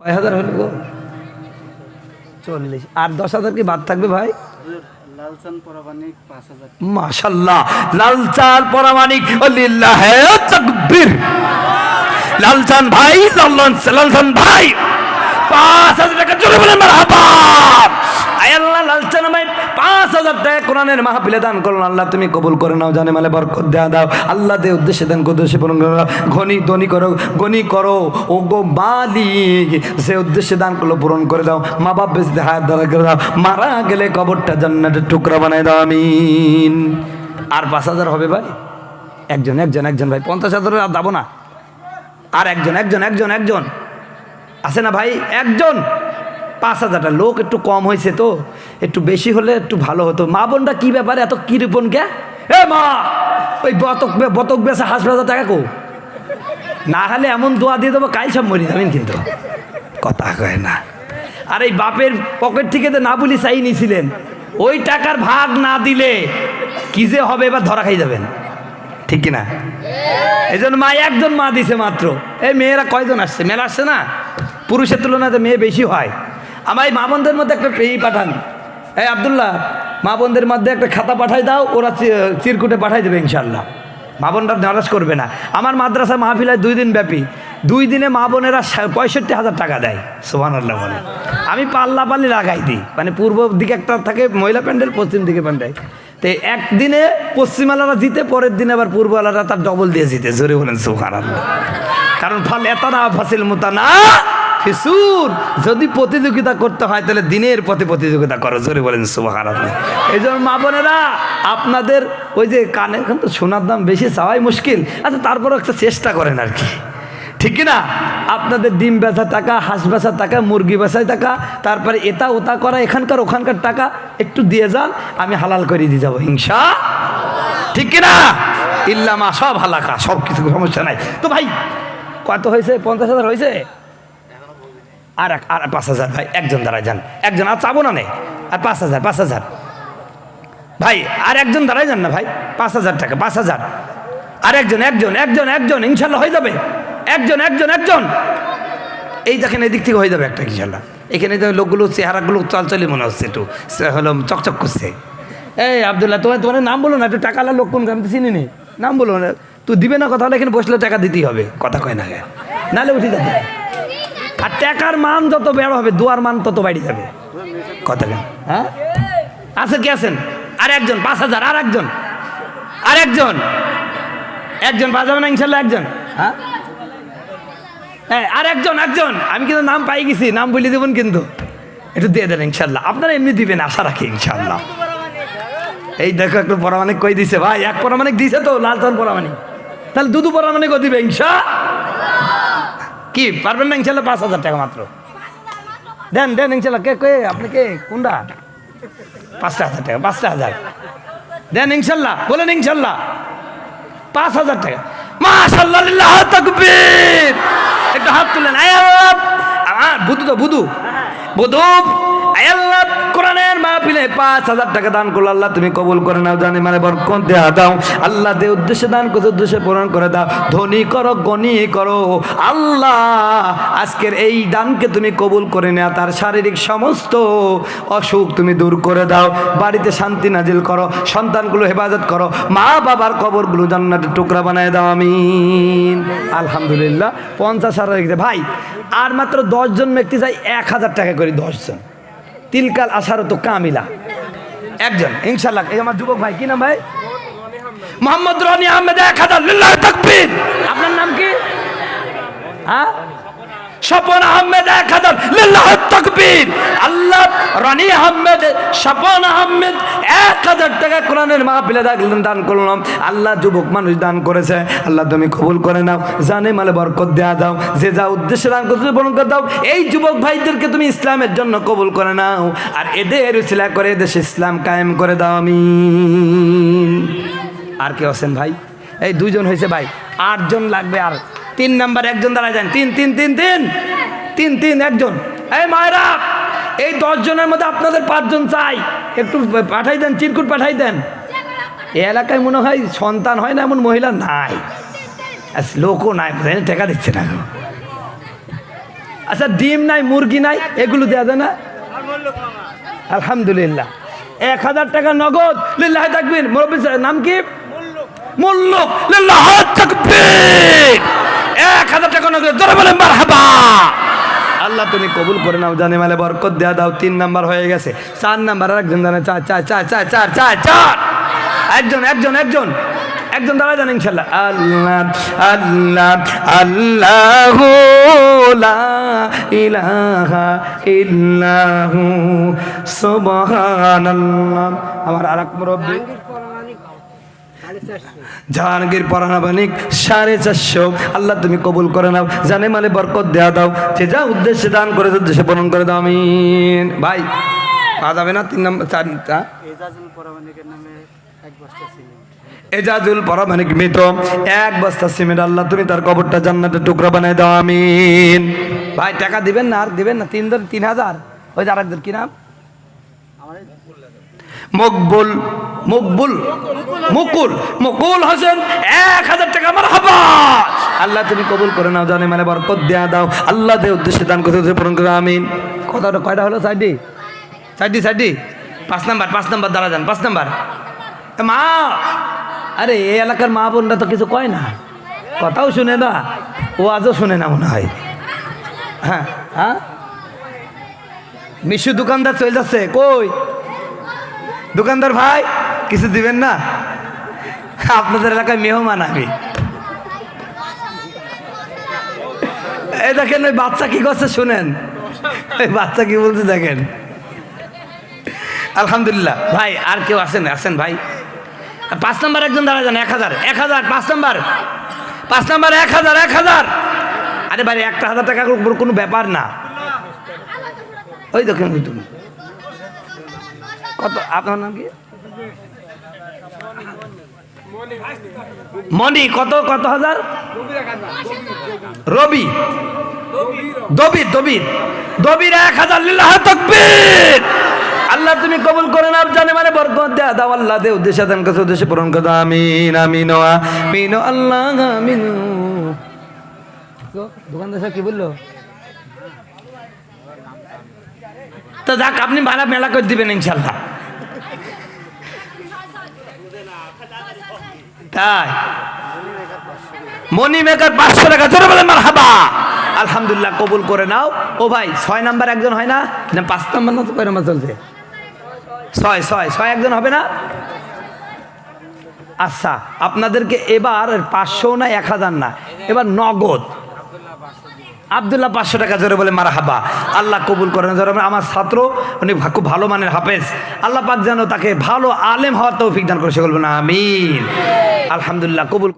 1000 হলো গো 40 আর 10,000 কি বাদ থাকবে ভাই? লালচান পরামানিক 5000। মাশাআল্লাহ, লালচান পরামানিক লিল্লাহে তাকবীর। লালচান ভাই, লালচান ভাই 5000 টাকা জোরে বলেন মারহাবা। আয় আল্লাহ, লালচান ভাই 5000 টাকা কোরআনের মাহফিলে দান করুন। আল্লাহ তুমি কবুল করে নাও, জানে মালে বরকত দেয়া দাও। আল্লাহ দে উদ্দেশ্যে দান উদ্দেশ্যে পূরণ করো, ধনী ধনী করো, গনি করো ও গো মালিক। সে উদ্দেশ্যে দান করলো পূরণ করে দাও। মা বাপ বেঁচে হায়াত দ্বারা করে দাও, মারা গেলে কবরটা জান্নাতের টুকরা বানায় দাও, আমিন। আর 5000 হবে ভাই? একজন একজন একজন ভাই, 50,000 আর দাবো না। আর একজন একজন একজন একজন আছে না ভাই? একজন 5000টা লোক একটু কম হয়েছে তো, একটু বেশি হলে একটু ভালো হতো। মা বোনটা কি ব্যাপারে এত কিরপন কে? এ মা, ওই বতক বেচা হাসপাতাল টাকা কো না হলে এমন দোয়া দিয়ে দেবো কাল সব মরি যাবেন, কিন্তু কথা কয় না। আর এই বাপের পকেট থেকে তো না বলি চাই নিয়েছিলেন, ওই টাকার ভাগ না দিলে কি যে হবে এবার ধরা খাই যাবেন, ঠিক কিনা? এই জন্য মা একজন মা দিছে মাত্র। এই মেয়েরা কয়জন আসছে? মেলা আসছে না, পুরুষের তুলনায় তো মেয়ে বেশি হয়। আমার এই মা বোনদের মধ্যে একটা পাঠান, এই আব্দুল্লাহ, মা বোনদের মধ্যে একটা খাতা পাঠাই দাও, ওরা চিরকুটে পাঠাই দেবে ইনশাল্লাহ। মা বোনরা নারাজ করবে না। আমার মাদ্রাসা মাহফিলায় 2 দিন ব্যাপী, 2 দিনে মা বোনেরা 65,000 টাকা দেয়। সুবহানাল্লাহ বলে। আমি পাল্লি লাগাই দিই, মানে পূর্ব দিকে একটা থাকে মহিলা প্যান্ডেল, পশ্চিম দিকে প্যান্ডেল। তো একদিনে পশ্চিমালারা জিতে, পরের দিনে আবার পূর্বওয়ালারা তার ডবল দিয়ে জিতে। জোরে বলেন সুবহানাল্লাহ। কারণ ফল এতানা ফাসিল মুতানা ফিসুর, যদি প্রতিযোগিতা করতে হয় তাহলে দিনের পথে প্রতিযোগিতা করো। জোরে বলেন সুবহানাল্লাহ। এই জন্য মা বোনেরা আপনাদের ওই যে কানে এখন তো সোনার দাম বেশি, চাওয়াই মুশকিল। আচ্ছা, তারপরও একটা চেষ্টা করেন আর কি, ঠিক না? আপনাদের ডিম বেচা টাকা, হাঁস বেচা টাকা, মুরগি বেচায় টাকা, তারপরে এটা ওটা করা, এখানকার ওখানকার টাকা একটু দিয়ে যান, আমি হালাল করে দিয়ে যাবো ইনশা, ঠিক কিনা? ইল্লামা সব হালাকা, সব কিছু সমস্যা নাই। তো ভাই কত হয়েছে? 50,000 হয়েছে? আর 5000 ভাই, একজন দাঁড়ায় যান, একজন। আর চাবো না নে, আর 5000 ভাই, আর একজন দাঁড়ায় যান না ভাই। 5000 টাকা, 5000 আর একজন একজন একজন একজন ইনশাল্লাহ হয়ে যাবে। একজন একজন একজন, এই দেখেন এদিক থেকে হয়ে যাবে একটা ইনশাল্লাহ। এখানে লোকগুলো চেহারাগুলো চালচলি মনে হচ্ছে, একটু হলো চকচক করছে। এই আব্দুল্লাহ, তোমার নাম বলো না, একটু টাকা আলা লোক কোন, আমি তো চিনি নি, নাম বলো না। তুই দিবে না কথা হলে এখানে বসলে টাকা দিতেই হবে, কথা কয় না, নাহলে উঠে যাবে। আর টাকার মান যত বড় হবে, দোয়ার মান তত বাড়ি যাবে, কথা কেন? হ্যাঁ, আছেন কি আছেন? আর একজন 5000, আর একজন, আর একজন একজন বাজাবে না ইনশাল্লাহ, একজন। হ্যাঁ, আর একজন একজন, আমি কিন্তু নাম পাই গেছি, নাম বলে দেবেন, কিন্তু একটু দিয়ে দেন ইনশাল্লাহ। আপনারা এমনি দিবেন আশা রাখি ইনশাল্লাহ। এই দেখো একটু পরামানিক কই দিছে ভাই, এক পরামানিক দিছে তো, লালচান পরামানিক, তাহলে দুদু পরামানিকও দিবে ইনশা। কি পারবেন না ইনশাল্লাহ? 5000 টাকা মাত্র দেন, দেন ইনশাল্লাহ। কে আপনি কে কোনটা? 5,000 টাকা, 5,000 দেন ইনশাল্লাহ, বলেন ইনশাল্লাহ। 5000 টাকা, মাশাআল্লাহ, লিল্লাহি তাকবীর। একটু হাত তুলেন। আয় আল্লাহ, আমার বুধু তো বুধু আয় আল্লাহ, কোরআনের মাহফিলে 5000 টাকা দান করলো। আল্লাহ তুমি কবুল করে নাও, জানি মানে বরকত দেয়া দাও। আল্লাহ দে উদ্দেশ্যে দান করতে, উদ্দেশ্যে পূরণ করে দাও। ধনী করো, গনি করো আল্লাহ। আজকের এই দানকে তুমি কবুল করে নেও, তার শারীরিক সমস্ত অসুখ তুমি দূর করে দাও। বাড়িতে শান্তি নাজিল করো, সন্তানগুলো হেফাজত করো, মা বাবার কবরগুলো জান্নাতের টুকরা বানায় দাও, আমিন। আলহামদুলিল্লাহ, 50,000 হয়ে গেছে ভাই। আর মাত্র 10 জন ব্যক্তি চাই 1000 টাকা করে, 10 জন। তিলকাল আশারত কামিলা, একজন ইনশাল্লাহ। এই আমার যুবক ভাই, কি নাম ভাই? মোহাম্মদ রনি আহমেদ, 1000। লিল্লাহি তাকবীর। আপনার নাম কি? হ্যাঁ, স্বপন আহমেদ, 1000। লিল্লাহি তাকবীর। আল্লাহ, রনি আহমেদ, স্বপন আহমেদ 1000 টাকা কোরআনের মাহফিলে দান করলাম। আল্লাহ যুবক মানুষ দান করেছে, আল্লাহ তুমি কবুল করে নাও, জানে মালে বরকত দেয়া দাও। যে যা উদ্দেশ্যে দান করতে বরণ করে দাও। এই যুবক ভাইদেরকে তুমি ইসলামের জন্য কবুল করে নাও, আর এদের উসিলা করে দেশে ইসলাম কায়েম করে দাও, আমিন। আর কেউ আছেন ভাই? এই 2 জন হয়েছে ভাই, 8 জন লাগবে। আর 3 নাম্বার একজন দাঁড়ায় যান, 3 একজন। এই মায়েরা, এই 10 জনের মধ্যে আপনাদের 5 জন চাই, একটু পাঠাই দেন, চিরকুট পাঠাই দেন। এই এলাকায় মনে হয় সন্তান হয় না এমন মহিলা নাই, লোকও নাই, টাকা দিচ্ছে না। আচ্ছা ডিম নাই, মুরগি নাই, এগুলো দেওয়া যায় না? আলহামদুলিল্লাহ। 1000 টাকা নগদ, লিল্লাহি তাকবীর। মুরব্বি সাহেব নাম কি? মুল্লুক, লিল্লাহি তাকবীর। 1000 টাকা নগদ, জোরে বলেন মারহাবা। আল্লাহ তুমি কবুল করে নাও, জানে মালে বরকত দেয়া দাও। 3 নাম্বার হয়ে গেছে, 4 নাম্বার আর একজন জানে, 4 একজন দাঁড়ায় যান ইনশাল্লাহ। আল্লাহ আল্লাহ আল্লাহু লা ইলাহা ইল্লাহু সুবহানাল্লাহ। আমার আরেক মুরব্বি জাহাঙ্গীর পরাণাবানিক 450। আল্লাহ তুমি কবুল করে নাও, জানে মালে বরকত দেয়া দাও। যে যা উদ্দেশ্যে দান করেছে উদ্দেশ্যে পূরণ করে দাও, আমিন। ভাই পাওয়া যাবে না 3 নাম্বার 4টা? এজাজুল পরামানিকের নামে 1 বস্তা সিমেন্ট। এজাজুল পরামানিক মৃত 1 বস্তা সিমেন্ট। আল্লাহ তুমি তার কবরটা জান্নাতের টুকরা বানায় দাও, আমিন। ভাই টাকা দিবেন না? আর দিবেন না? 3000। ওই যে আরেকজন কি নাম? মকবুল মকবুল মুকুল মুকুল হোসেন 1000 টাকা। মারহাবা। আল্লাহ তুমি কবুল করে নাও, জানে মানে বরকত দেয়া দাও। আল্লাহ দে উদ্দেশ্যে দান করতে পূরণ করে, আমিন। কতটা কয়টা হলো? 4টি। 5 নাম্বার দাঁড়া যান। 5 নাম্বার মা। আরে এই এলাকার মা বোনরা তো কিছু কয় না, কথাও শুনে না, ও আজও শুনে না মনে হয়। হ্যাঁ হ্যাঁ, মিশু দোকানদার চলে যাচ্ছে। কই দোকানদার ভাই, কিছু দিবেন না? আপনাদের এলাকায় মেহমান আমি। এই দেখেন ওই বাচ্চা কি করছে, শুনেন ওই বাচ্চা কি বলছে দেখেন। আলহামদুলিল্লাহ। ভাই আর কেউ আসেন ভাই। 5 নাম্বার একজন দাঁড়া যান। 1000 5 নাম্বার 1000। আরে ভাই 1000 টাকা কোনো ব্যাপার না। ওই দেখেন তুমি কত। আপনার নাম কি? মনি। কত হাজার? রবি দবির 1000। লিল্লাহি তাকবীর। আল্লাহ তুমি কবুল করে নাও, জানে মানে বরকত দেয়া দাও। আল্লাহ দে উদ্দেশ্যে দান করতে উদ্দেশ্যে পূরণ করে দাও, আমিন আমিন আমিন। আল্লাহ আমিন। দোকানদার সাহেব কি বললো? তো যাক, আপনি ভাড়া মেলা করে দিবেন ইনশাল্লাহ। তাই মনি মেকার 500 টাকা। জোরে বলেন মারহাবা। আলহামদুলিল্লাহ, কবুল করে নাও। ও ভাই 6 নাম্বার একজন হয় না? 5 নাম্বার না তো কয় নাম্বার চলছে? 6 একজন হবে না? আচ্ছা, আপনাদেরকে এবার 500 না 1000 না, এবার নগদ আব্দুল্লাহ 500 টাকা। জোরে বলে মারহাবা। আল্লাহ কবুল করেন। আমার ছাত্র, উনি খুব ভালো মানের হাফেজ। আল্লাহ পাক যেন তাকে ভালো আলেম হওয়ার তৌফিক দান করে, সে বলবেন আমিন। আলহামদুলিল্লাহ, কবুল।